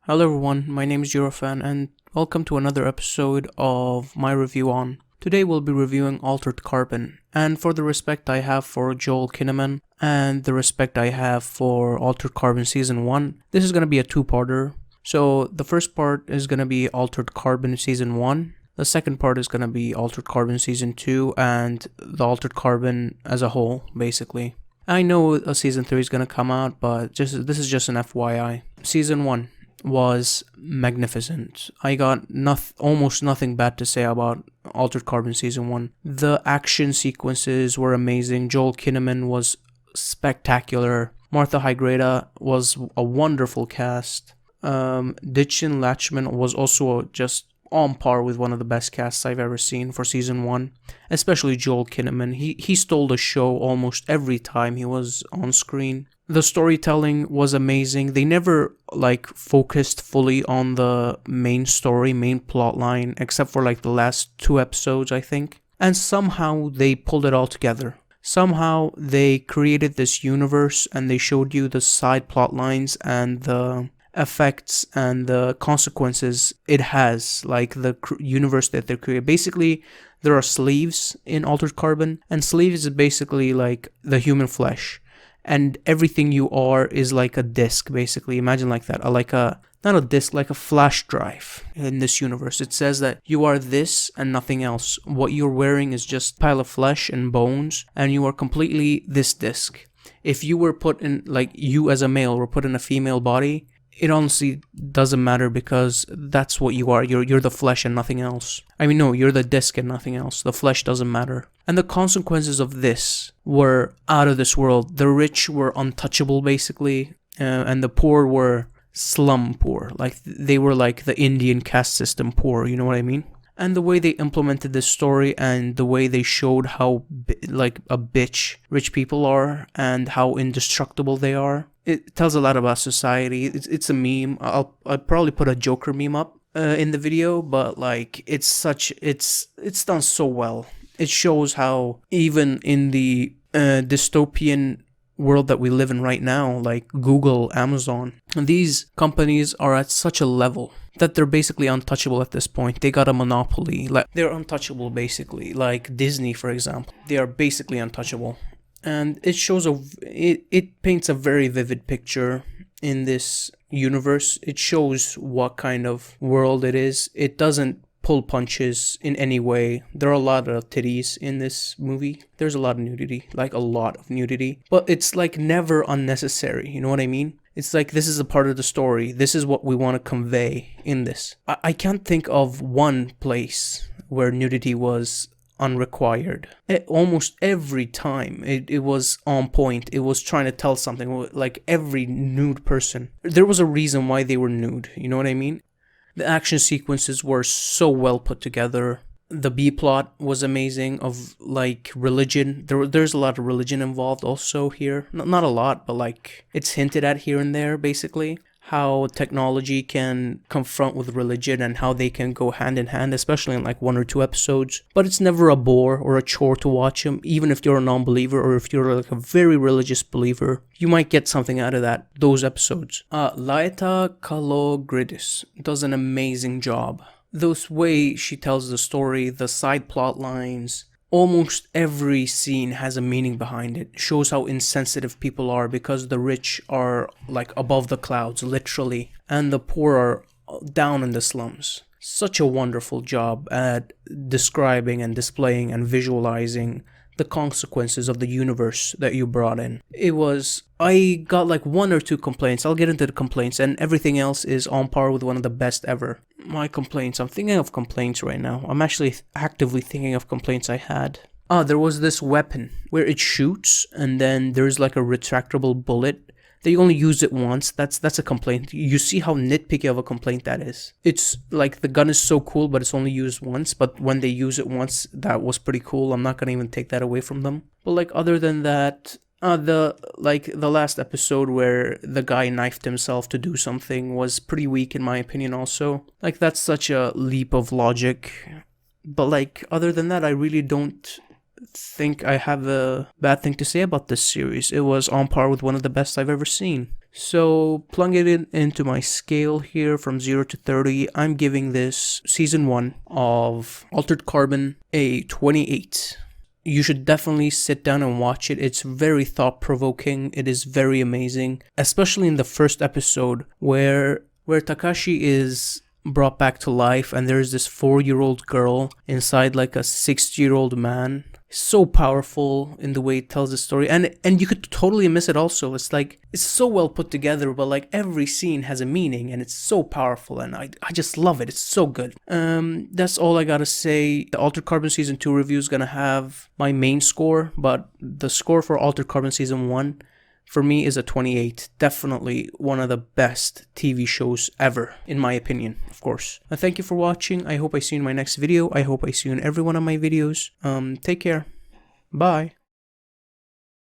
Hello everyone, my name is Eurofan and welcome to another episode of my review on. Today we'll be reviewing Altered Carbon, and for the respect I have for Joel Kinnaman and the respect I have for Altered Carbon Season 1, this is going to be a two-parter. So the first part is going to be Altered Carbon Season 1, the second part is going to be Altered Carbon Season 2 and the Altered Carbon as a whole, basically. I know a Season 3 is going to come out, but this is just an FYI. Season 1 was magnificent. I got almost nothing bad to say about Altered Carbon Season 1. The action sequences were amazing. Joel Kinnaman was spectacular. Martha Hygreda was a wonderful cast. Ditchin Latchman was also just on par with one of the best casts I've ever seen for Season 1. Especially Joel Kinnaman. He stole the show almost every time he was on screen. The storytelling was amazing. They never focused fully on the main story, main plot line, except for the last 2 episodes, I think. And somehow they pulled it all together. Somehow they created this universe and they showed you the side plot lines and the effects and the consequences it has, the universe that they create. Basically, there are sleeves in Altered Carbon, and sleeves is basically the human flesh. And everything you are is like a disc, basically. Imagine that. Not a disc, like a flash drive in this universe. It says that you are this and nothing else. What you're wearing is just a pile of flesh and bones, and you are completely this disc. If you were put in, you as a male were put in a female body, it honestly doesn't matter because that's what you are. You're the flesh and nothing else. No, you're the disc and nothing else. The flesh doesn't matter. And the consequences of this were out of this world. The rich were untouchable, basically, and the poor were slum poor. They were like the Indian caste system poor, you know what I mean? And the way they implemented this story and the way they showed how a bitch rich people are and how indestructible they are, it tells a lot about society. It's a meme. I'll probably put a Joker meme up in the video, but it's done so well. It shows how even in the dystopian world that we live in right now, like Google, Amazon, these companies are at such a level that they're basically untouchable at this point. They got a monopoly. They're untouchable, basically. Like Disney, for example. They are basically untouchable. And it shows it paints a very vivid picture in this universe. It shows what kind of world it is. It doesn't pull punches in any way. There are a lot of titties in this movie. There's a lot of nudity, a lot of nudity. But it's never unnecessary, you know what I mean? It's this is a part of the story. This is what we want to convey in this. I can't think of one place where nudity was unrequired. Almost every time it was on point. It was trying to tell something. Every nude person, there was a reason why they were nude, you know what I mean? The action sequences were so well put together. The B-plot was amazing of religion. There's a lot of religion involved also here. Not a lot, but it's hinted at here and there, basically. How technology can confront with religion and how they can go hand in hand, especially in 1 or 2 episodes. But it's never a bore or a chore to watch them, even if you're a non-believer or if you're a very religious believer. You might get something out of those episodes. Laeta Kalogridis does an amazing job. The way she tells the story, the side plot lines, almost every scene has a meaning behind it. Shows how insensitive people are because the rich are above the clouds, literally, and the poor are down in the slums. Such a wonderful job at describing and displaying and visualizing the consequences of the universe that you brought in. I got 1 or 2 complaints. I'll get into the complaints, and everything else is on par with one of the best ever. My complaints. I'm thinking of complaints right now. I'm actually actively thinking of complaints I had. There was this weapon where it shoots, and then there's a retractable bullet. They only use it once. That's a complaint. You see how nitpicky of a complaint that is. It's the gun is so cool, but it's only used once. But when they use it once, that was pretty cool. I'm not gonna even take that away from them. But other than that, the last episode where the guy knifed himself to do something was pretty weak in my opinion. Also, that's such a leap of logic. But other than that, I really don't think I have a bad thing to say about this series. It was on par with one of the best I've ever seen. So, plunging it into my scale here from 0 to 30, I'm giving this season 1 of Altered Carbon a 28. You should definitely sit down and watch it. It's very thought-provoking. It is very amazing, especially in the first episode where Takashi is brought back to life and there's this 4-year-old girl inside like a 60-year-old man. So powerful in the way it tells the story, and you could totally miss it also. It's like, it's so well put together, but like every scene has a meaning and it's so powerful, and I just love it. It's so good. That's all I gotta say. The Altered Carbon Season 2 review is gonna have my main score, but the score for Altered Carbon Season 1 for me is a 28. Definitely one of the best TV shows ever, in my opinion, of course. Thank you for watching. I hope I see you in my next video. I hope I see you in every one of my videos. Take care. Bye.